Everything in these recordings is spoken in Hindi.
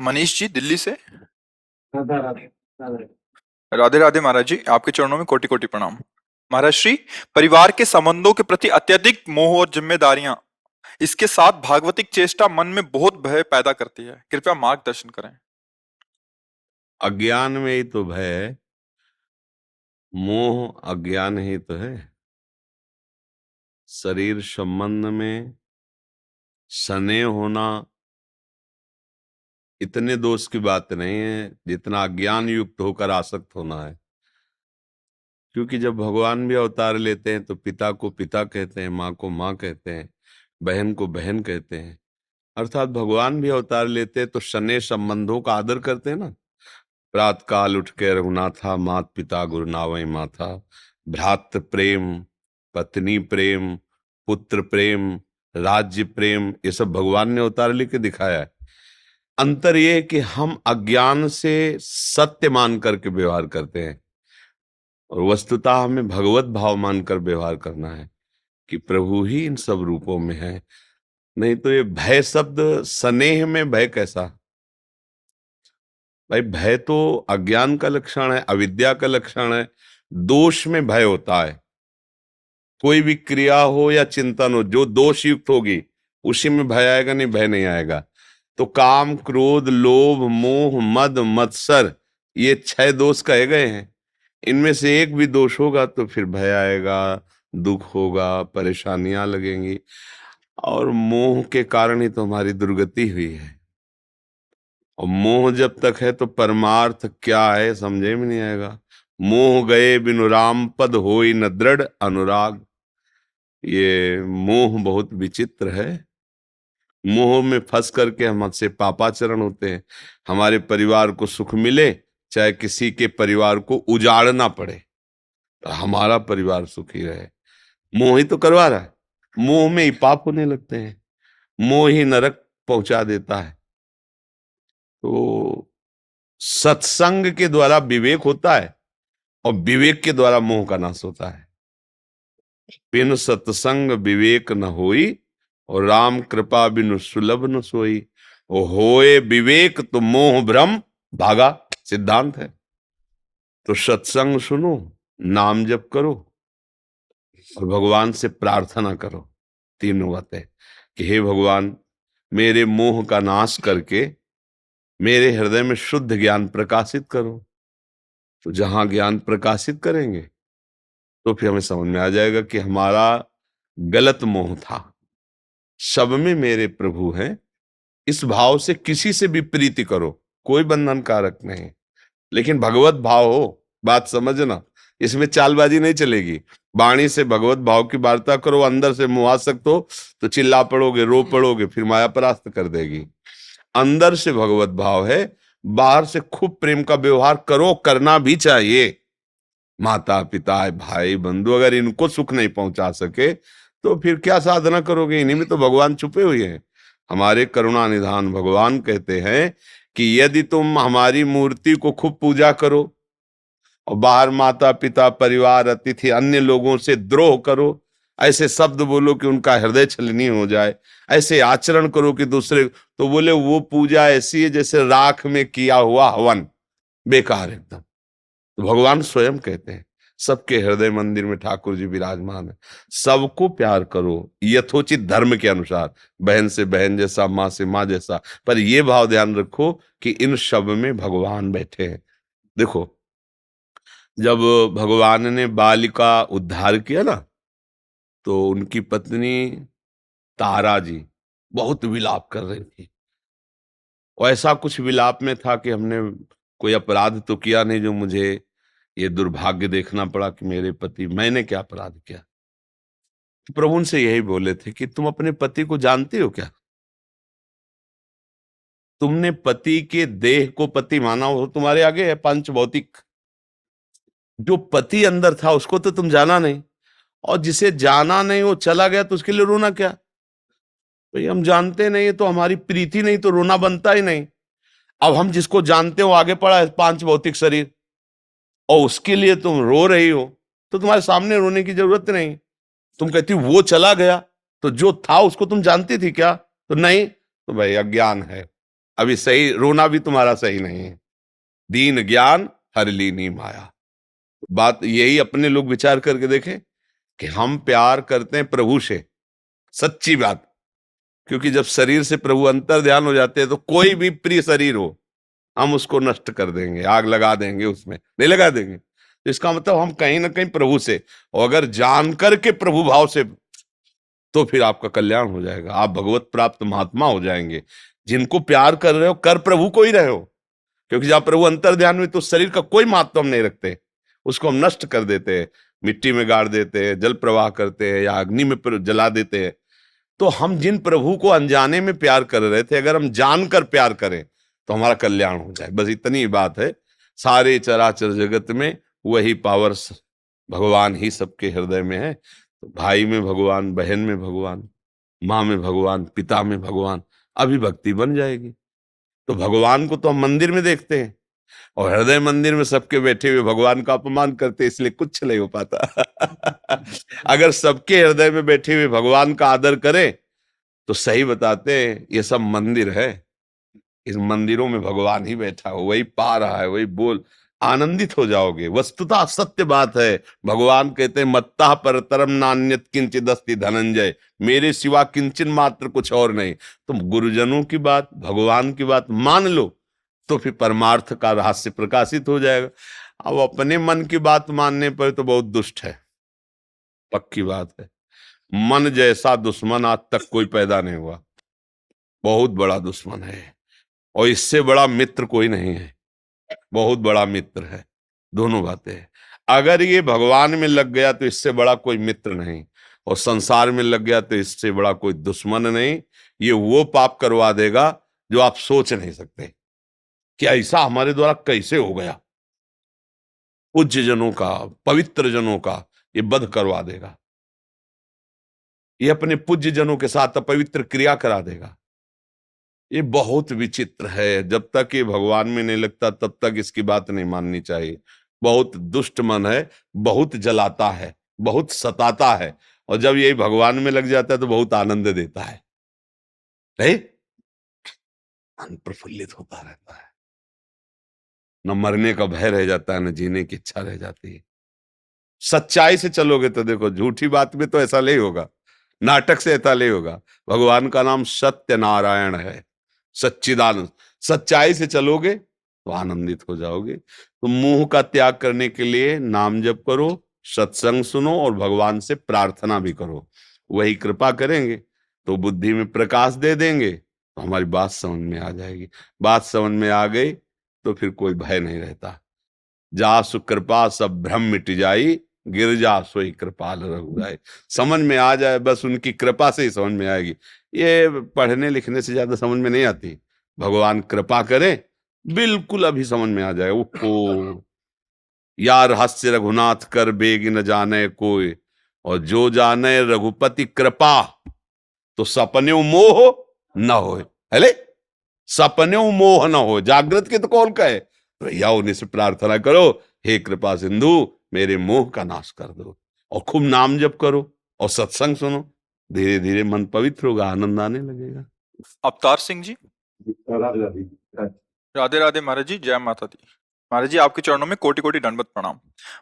मनीष जी दिल्ली से। राधा राधे राधे। राधे राधे महाराज जी, आपके चरणों में कोटि कोटि प्रणाम। महाराज श्री, परिवार के संबंधों के प्रति अत्यधिक मोह और जिम्मेदारियां, इसके साथ भागवतिक चेष्टा मन में बहुत भय पैदा करती है। कृपया मार्गदर्शन करें। अज्ञान में ही तो भय है। मोह अज्ञान ही तो है। शरीर संबंध में स्नेह होना इतने दोष की बात नहीं है जितना अज्ञान युक्त होकर आसक्त होना है। क्योंकि जब भगवान भी अवतार लेते हैं तो पिता को पिता कहते हैं, माँ को माँ कहते हैं, बहन को बहन कहते हैं। अर्थात भगवान भी अवतार लेते हैं तो स्नेह संबंधों का आदर करते हैं ना। प्रात काल उठ के रघुनाथा, मात पिता गुरु नावै माथा। भ्रातृ प्रेम, पत्नी प्रेम, पुत्र प्रेम, राज्य प्रेम, ये सब भगवान ने अवतार लेके दिखाया है। अंतर ये है कि हम अज्ञान से सत्य मान करके व्यवहार करते हैं और वस्तुतः हमें भगवत भाव मानकर व्यवहार करना है कि प्रभु ही इन सब रूपों में है। नहीं तो ये भय शब्द, स्नेह में भय कैसा? भाई भय तो अज्ञान का लक्षण है, अविद्या का लक्षण है। दोष में भय होता है। कोई भी क्रिया हो या चिंतन हो जो दोष युक्त होगी उसी में भय आएगा, नहीं भय नहीं आएगा। तो काम, क्रोध, लोभ, मोह, मद, मत्सर, ये 6 दोष कहे गए हैं। इनमें से एक भी दोष होगा तो फिर भय आएगा, दुख होगा, परेशानियां लगेंगी। और मोह के कारण ही तो हमारी दुर्गति हुई है। और मोह जब तक है तो परमार्थ क्या है समझे में नहीं आएगा। मोह गए बिनु राम पद होई न दृढ़ अनुराग। ये मोह बहुत विचित्र है। मोह में फंस करके हमसे पापाचरण होते हैं। हमारे परिवार को सुख मिले, चाहे किसी के परिवार को उजाड़ना पड़े, तो हमारा परिवार सुखी रहे। मोह ही तो करवा रहा है। मोह में ही पाप होने लगते हैं। मोह ही नरक पहुंचा देता है। तो सत्संग के द्वारा विवेक होता है और विवेक के द्वारा मोह का नाश होता है। बिन सत्संग विवेक न होई और राम कृपा बिनु सुलभ न सोई। ओ होए विवेक तो मोह भ्रम भागा, सिद्धांत है। तो सत्संग सुनो, नाम जप करो और भगवान से प्रार्थना करो। तीनों बातें कि हे भगवान, मेरे मोह का नाश करके मेरे हृदय में शुद्ध ज्ञान प्रकाशित करो। तो जहां ज्ञान प्रकाशित करेंगे तो फिर हमें समझ में आ जाएगा कि हमारा गलत मोह था। सब में मेरे प्रभु हैं। इस भाव से किसी से भी प्रीति करो, कोई बंधन कारक नहीं। लेकिन भगवत भाव हो, बात समझना। इसमें चालबाजी नहीं चलेगी। वाणी से भगवत भाव की वार्ता करो, अंदर से मोहासक्त हो तो चिल्ला पड़ोगे, रो पड़ोगे, फिर माया परास्त कर देगी। अंदर से भगवत भाव है, बाहर से खूब प्रेम का व्यवहार करो, करना भी चाहिए। माता पिता भाई बंधु अगर इनको सुख नहीं पहुंचा सके तो फिर क्या साधना करोगे? इन्हीं में तो भगवान छुपे हुए हैं। हमारे करुणा निधान भगवान कहते हैं कि यदि तुम हमारी मूर्ति को खूब पूजा करो और बाहर माता पिता परिवार अतिथि अन्य लोगों से द्रोह करो, ऐसे शब्द बोलो कि उनका हृदय छलनी हो जाए, ऐसे आचरण करो कि दूसरे, तो बोले वो पूजा ऐसी है जैसे राख में किया हुआ हवन, बेकार एकदम। तो भगवान स्वयं कहते हैं सबके हृदय मंदिर में ठाकुर जी विराजमान है। सबको प्यार करो यथोचित धर्म के अनुसार, बहन से बहन जैसा, माँ से माँ जैसा। पर यह भाव ध्यान रखो कि इन सब में भगवान बैठे हैं। देखो, जब भगवान ने बाल का उद्धार किया ना, तो उनकी पत्नी तारा जी बहुत विलाप कर रही थी। और ऐसा कुछ विलाप में था कि हमने कोई अपराध तो किया नहीं जो मुझे ये दुर्भाग्य देखना पड़ा कि मेरे पति, मैंने क्या अपराध किया? तो प्रभु उनसे यही बोले थे कि तुम अपने पति को जानते हो क्या? तुमने पति के देह को पति माना हो, तुम्हारे आगे है पंच भौतिक। जो पति अंदर था उसको तो तुम जाना नहीं, और जिसे जाना नहीं वो चला गया तो उसके लिए रोना क्या? भाई हम जानते नहीं तो हमारी प्रीति नहीं तो रोना बनता ही नहीं। अब हम जिसको जानते हो आगे पड़ा है पांच भौतिक शरीर, और उसके लिए तुम रो रही हो, तो तुम्हारे सामने रोने की जरूरत नहीं। तुम कहती वो चला गया, तो जो था उसको तुम जानती थी क्या? तो नहीं, तो भाई अज्ञान है। अभी सही रोना भी तुम्हारा सही नहीं है। दीन ज्ञान हर लीनी माया। बात यही अपने लोग विचार करके देखें कि हम प्यार करते हैं प्रभु से, सच्ची बात, क्योंकि जब शरीर से प्रभु अंतर ध्यान हो जाते हैं तो कोई भी प्रिय शरीर हो हम उसको नष्ट कर देंगे, आग लगा देंगे, उसमें नहीं लगा देंगे। तो इसका मतलब हम कहीं ना कहीं प्रभु से, और अगर जान करके प्रभु भाव से, तो फिर आपका कल्याण हो जाएगा, आप भगवत प्राप्त महात्मा हो जाएंगे। जिनको प्यार कर रहे हो कर प्रभु को ही रहे हो, क्योंकि जब प्रभु अंतर ध्यान में तो शरीर का कोई महत्व हम नहीं रखते, उसको हम नष्ट कर देते हैं, मिट्टी में गाड़ देते हैं, जल प्रवाह करते हैं या अग्नि में जला देते हैं। तो हम जिन प्रभु को अनजाने में प्यार कर रहे थे, अगर हम जानकर प्यार करें तो हमारा कल्याण हो जाए। बस इतनी ही बात है। सारे चराचर जगत में वही पावर भगवान ही सबके हृदय में है। तो भाई में भगवान, बहन में भगवान, माँ में भगवान, पिता में भगवान, अभी भक्ति बन जाएगी। तो भगवान को तो हम मंदिर में देखते हैं और हृदय मंदिर में सबके बैठे हुए भगवान का अपमान करते, इसलिए कुछ नहीं हो पाता। अगर सबके हृदय में बैठे हुए भगवान का आदर करें तो सही बताते हैं ये सब मंदिर है, इस मंदिरों में भगवान ही बैठा हो, वही पा रहा है, वही बोल, आनंदित हो जाओगे। वस्तुतः सत्य बात है। भगवान कहते हैं मत्ता परतरम नान्यत किंचित अस्ति धनंजय, मेरे सिवा किंचन मात्र कुछ और नहीं। तुम गुरुजनों की बात, भगवान की बात मान लो तो फिर परमार्थ का रहस्य प्रकाशित हो जाएगा। अब अपने मन की बात मानने पर तो बहुत दुष्ट है, पक्की बात है। मन जैसा दुश्मन आज तक कोई पैदा नहीं हुआ, बहुत बड़ा दुश्मन है, और इससे बड़ा मित्र कोई नहीं है, बहुत बड़ा मित्र है। दोनों बातें हैं। अगर ये भगवान में लग गया तो इससे बड़ा कोई मित्र नहीं, और संसार में लग गया तो इससे बड़ा कोई दुश्मन नहीं। ये वो पाप करवा देगा जो आप सोच नहीं सकते कि ऐसा हमारे द्वारा कैसे हो गया। पूज्य जनों का, पवित्र जनों का ये वध करवा देगा, ये अपने पूज्य जनों के साथ अपवित्र क्रिया करा देगा। ये बहुत विचित्र है। जब तक ये भगवान में नहीं लगता तब तक इसकी बात नहीं माननी चाहिए। बहुत दुष्ट मन है, बहुत जलाता है, बहुत सताता है, और जब ये भगवान में लग जाता है तो बहुत आनंद देता है, नहीं? मन प्रफुल्लित होता रहता है, न मरने का भय रह जाता है, न जीने की इच्छा रह जाती है। सच्चाई से चलोगे तो देखो, झूठी बात में तो ऐसा नहीं होगा, नाटक से ऐसा नहीं होगा। भगवान का नाम सत्य नारायण है, सच्चिदानंद। सच्चाई से चलोगे तो आनंदित हो जाओगे। तो मोह का त्याग करने के लिए नाम जप करो, सत्संग सुनो और भगवान से प्रार्थना भी करो। वही कृपा करेंगे तो बुद्धि में प्रकाश दे देंगे, तो हमारी बात समझ में आ जाएगी। बात समझ में आ गई तो फिर कोई भय नहीं रहता। जासु कृपा सब भ्रम मिट जाई, गिरजा सोई कृपाल रघुराई। समझ में आ जाए, बस उनकी कृपा से ही समझ में आएगी। ये पढ़ने लिखने से ज्यादा समझ में नहीं आती। भगवान कृपा करे बिल्कुल अभी समझ में आ जाए। वो या रहस्य रघुनाथ कर बेग न जाने कोई, और जो जाने रघुपति कृपा तो सपने मोह न हो। हेले, सपने मोह न हो, जागृत के तो कौन कहे। भैया उन्हीं से प्रार्थना करो, हे कृपा सिंधु मेरे मोह का नाश कर दो, और खूब नाम जप करो और सत्संग सुनो। धीरे धीरे मन पवित्र होगा, आनंद आने लगेगा। अवतार सिंह जी, राधे राधे। राधे राधे महाराज जी, जय माता दी। महाराज जी आपके चरणों में कोटि कोटि दंडवत प्रणाम।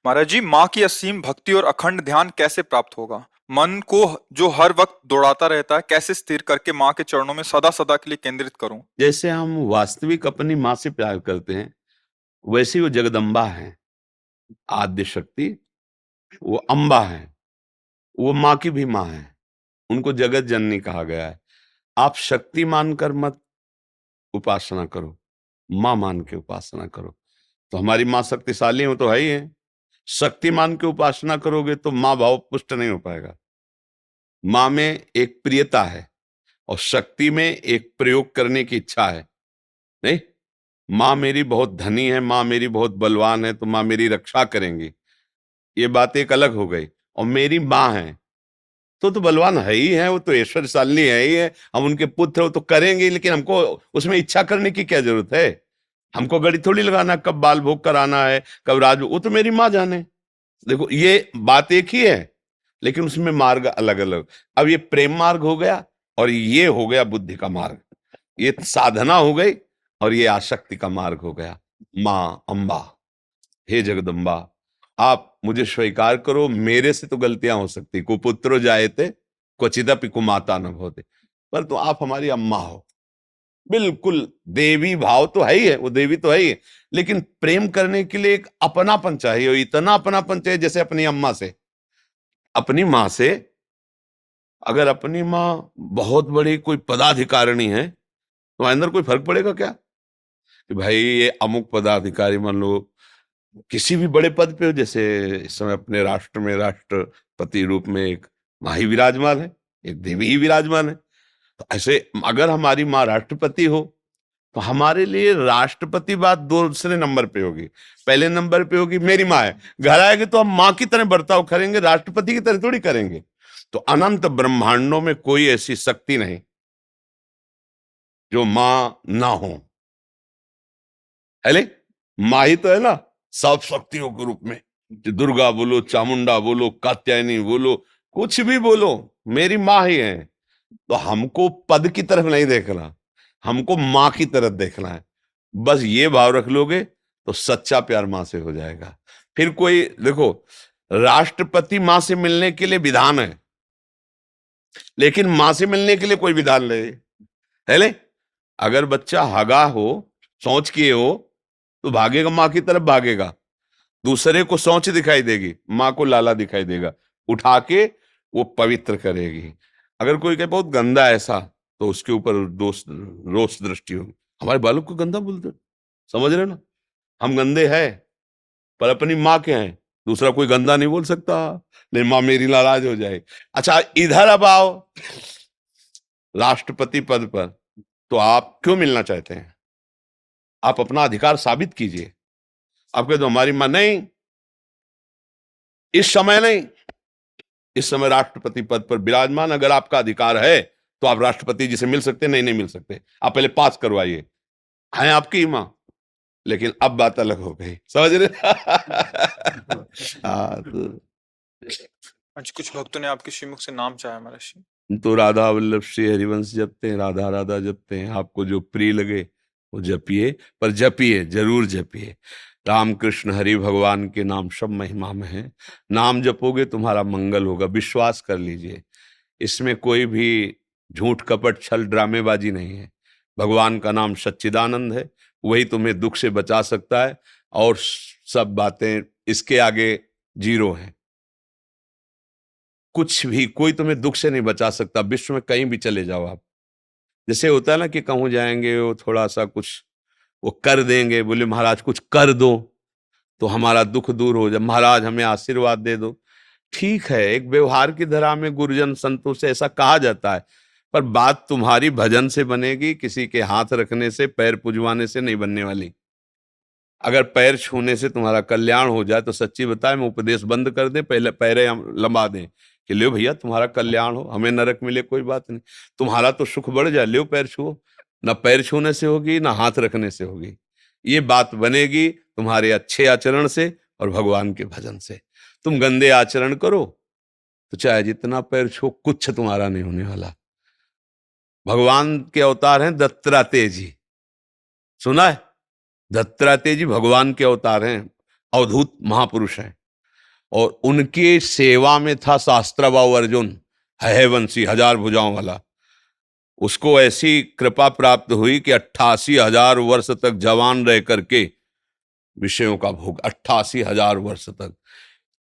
महाराज जी, माँ की असीम भक्ति और अखंड ध्यान कैसे प्राप्त होगा? मन को जो हर वक्त दौड़ाता रहता है, कैसे स्थिर करके माँ के चरणों में सदा सदा के लिए केंद्रित करूं? जैसे हम वास्तविक अपनी माँ से प्यार करते हैं, वैसे वो जगदम्बा है, आद्य शक्ति, वो अम्बा है, वो माँ की भी माँ है, उनको जगत जननी कहा गया है। आप शक्ति मानकर मत उपासना करो, माँ मान के उपासना करो। तो हमारी माँ शक्तिशाली हो तो है ही है। शक्ति मान के उपासना करोगे तो माँ भाव पुष्ट नहीं हो पाएगा। माँ में एक प्रियता है और शक्ति में एक प्रयोग करने की इच्छा है। नहीं, माँ मेरी बहुत धनी है, माँ मेरी बहुत बलवान है, तो माँ मेरी रक्षा करेंगी, ये बात एक अलग हो गई। और मेरी माँ है तो बलवान है ही है, वो तो ऐश्वर्यशालिनी है ही है, हम उनके पुत्र हो तो करेंगे, लेकिन हमको उसमें इच्छा करने की क्या जरूरत है? हमको गड़ी थोड़ी लगाना, कब बाल भोग कराना है, कब राज, वो तो मेरी माँ जाने। देखो ये बात एक ही है, लेकिन उसमें मार्ग अलग अलग। अब ये प्रेम मार्ग हो गया और ये हो गया बुद्धि का मार्ग। ये साधना हो गई और ये आसक्ति का मार्ग हो गया। माँ अम्बा, हे जगदम्बा, आप मुझे स्वीकार करो, मेरे से तो गलतियां हो सकती, कुपुत्रो जायते क्वचिदपि कुमाता न भवते, पर तो आप हमारी अम्मा हो। बिल्कुल देवी भाव तो है ही है, वो देवी तो है ही है, लेकिन प्रेम करने के लिए एक अपनापन चाहिए, और इतना अपनापन चाहिए जैसे अपनी अम्मा से, अपनी माँ से। अगर अपनी माँ बहुत बड़ी कोई पदाधिकारिणी है तो अंदर कोई फर्क पड़ेगा क्या कि भाई ये अमुक पदाधिकारी, मान लो किसी भी बड़े पद पे हो, जैसे इस समय अपने राष्ट्र में राष्ट्रपति रूप में एक माँ ही विराजमान है, एक देवी ही विराजमान है। तो ऐसे अगर हमारी माँ राष्ट्रपति हो तो हमारे लिए राष्ट्रपति बात दूसरे नंबर पे होगी, पहले नंबर पे होगी मेरी माँ है। घर आएगी तो हम माँ की तरह बर्ताव करेंगे, राष्ट्रपति की तरह थोड़ी करेंगे। तो अनंत ब्रह्मांडों में कोई ऐसी शक्ति नहीं जो माँ ना हो। है माँ ही तो है ना सब शक्तियों के रूप में, जो दुर्गा बोलो, चामुंडा बोलो, कात्यायनी बोलो, कुछ भी बोलो, मेरी माँ ही है। तो हमको पद की तरफ नहीं देखना, हमको माँ की तरफ देखना है। बस ये भाव रख लोगे तो सच्चा प्यार माँ से हो जाएगा। फिर कोई देखो, राष्ट्रपति माँ से मिलने के लिए विधान है, लेकिन माँ से मिलने के लिए कोई विधान नहीं है। ले अगर बच्चा हगा हो, सोच किए हो, तो भागेगा माँ की तरफ भागेगा, दूसरे को सोच दिखाई देगी, माँ को लाला दिखाई देगा, उठा के वो पवित्र करेगी। अगर कोई कहे बहुत गंदा ऐसा, तो उसके ऊपर दोष रोष दृष्टि होगी। हमारे बालक को गंदा बोलते, समझ रहे ना, हम गंदे हैं पर अपनी माँ के हैं, दूसरा कोई गंदा नहीं बोल सकता, नहीं माँ मेरी नाराज हो जाए। अच्छा इधर अब आओ राष्ट्रपति पद पर, तो आप क्यों मिलना चाहते हैं? आप अपना अधिकार साबित कीजिए। आप कहते हमारी माँ नहीं, इस समय नहीं, इस समय राष्ट्रपति पद पर विराजमान, अगर आपका अधिकार है तो आप राष्ट्रपति जी से मिल सकते, नहीं मिल सकते, आप पहले पास करवाइए। है आपकी माँ, लेकिन अब बात अलग हो गई, समझ रहे? आज कुछ भक्तों ने आपके श्रीमुख से नाम चाहा महर्षि। तो राधा वल्लभ श्री हरिवंश जपते हैं, राधा राधा जपते हैं, आपको जो प्रिय लगे वो जपिए, पर जपिए जरूर जपिए। राम कृष्ण हरि भगवान के नाम सब महिमा में है, नाम जपोगे तुम्हारा मंगल होगा, विश्वास कर लीजिए। इसमें कोई भी झूठ कपट छल ड्रामेबाजी नहीं है। भगवान का नाम सच्चिदानंद है, वही तुम्हें दुख से बचा सकता है, और सब बातें इसके आगे जीरो हैं। कुछ भी कोई तुम्हें दुख से नहीं बचा सकता, विश्व में कहीं भी चले जाओ आप। जैसे होता है ना कि कहूँ जाएंगे वो थोड़ा सा कुछ वो कर देंगे, बोले महाराज कुछ कर दो तो हमारा दुख दूर हो जाए, महाराज हमें आशीर्वाद दे दो। ठीक है, एक व्यवहार की धारा में गुरुजन संतों से ऐसा कहा जाता है, पर बात तुम्हारी भजन से बनेगी, किसी के हाथ रखने से, पैर पुजवाने से नहीं बनने वाली। अगर पैर छूने से तुम्हारा कल्याण हो जाए तो सच्ची बताए मैं उपदेश बंद कर दें, पहले पैरे हम लंबा दें कि लो भैया तुम्हारा कल्याण हो, हमें नरक मिले कोई बात नहीं, तुम्हारा तो सुख बढ़ जाए, लो पैर छुओ। ना पैर छूने से होगी ना हाथ रखने से होगी, ये बात बनेगी तुम्हारे अच्छे आचरण से और भगवान के भजन से। तुम गंदे आचरण करो तो चाहे जितना पैर छू, कुछ तुम्हारा नहीं होने वाला। भगवान के अवतार हैं दत्तात्रेय जी, सुना है? दत्तात्रेय जी भगवान के अवतार हैं, अवधूत महापुरुष हैं, और उनके सेवा में था शास्त्राबाहु अर्जुन, है वंशी 1000 भुजाओं वाला। उसको ऐसी कृपा प्राप्त हुई कि 88,000 वर्ष तक जवान रह करके विषयों का भोग, 88,000 वर्ष तक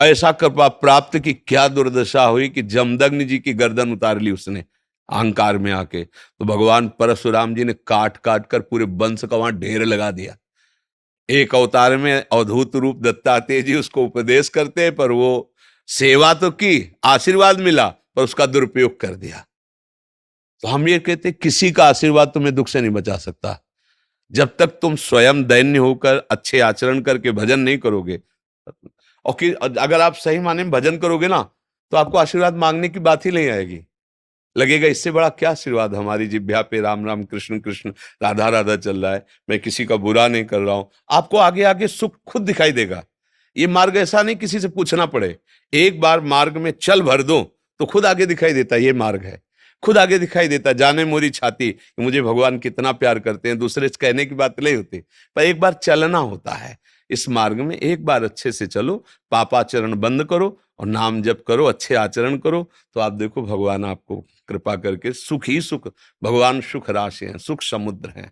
ऐसा कृपा प्राप्त कि क्या दुर्दशा हुई कि जमदग्नि जी की गर्दन उतार ली उसने अहंकार में आके। तो भगवान परशुराम जी ने काट काट कर पूरे वंश का वहां ढेर लगा दिया। एक अवतार में अवधूत रूप दत्तात्रेय जी उसको उपदेश करते हैं, पर वो सेवा तो की, आशीर्वाद मिला, पर उसका दुरुपयोग कर दिया। तो हम ये कहते हैं किसी का आशीर्वाद तुम्हें दुख से नहीं बचा सकता। जब तक तुम स्वयं दैन्य होकर अच्छे आचरण करके भजन नहीं करोगे, और कि अगर आप सही माने में भजन करोगे ना, तो आपको आशीर्वाद मांगने की बात ही नहीं आएगी। लगेगा इससे बड़ा क्या आशीर्वाद, हमारी जिह्वा पे राम राम कृष्ण कृष्ण राधा राधा चल रहा है, मैं किसी का बुरा नहीं कर रहा हूं। आपको आगे आगे सुख खुद दिखाई देगा। ये मार्ग ऐसा नहीं किसी से पूछना पड़े, एक बार मार्ग में चल भर दो तो खुद आगे दिखाई देता है ये मार्ग है। खुद आगे दिखाई देता, जाने मोरी छाती कि मुझे भगवान कितना प्यार करते हैं। दूसरे से कहने की बात नहीं होती, पर एक बार चलना होता है इस मार्ग में। एक बार अच्छे से चलो, पापाचरण बंद करो और नाम जप करो, अच्छे आचरण करो, तो आप देखो भगवान आपको कृपा करके सुख ही सुख, भगवान सुख राशि हैं, सुख समुद्र हैं।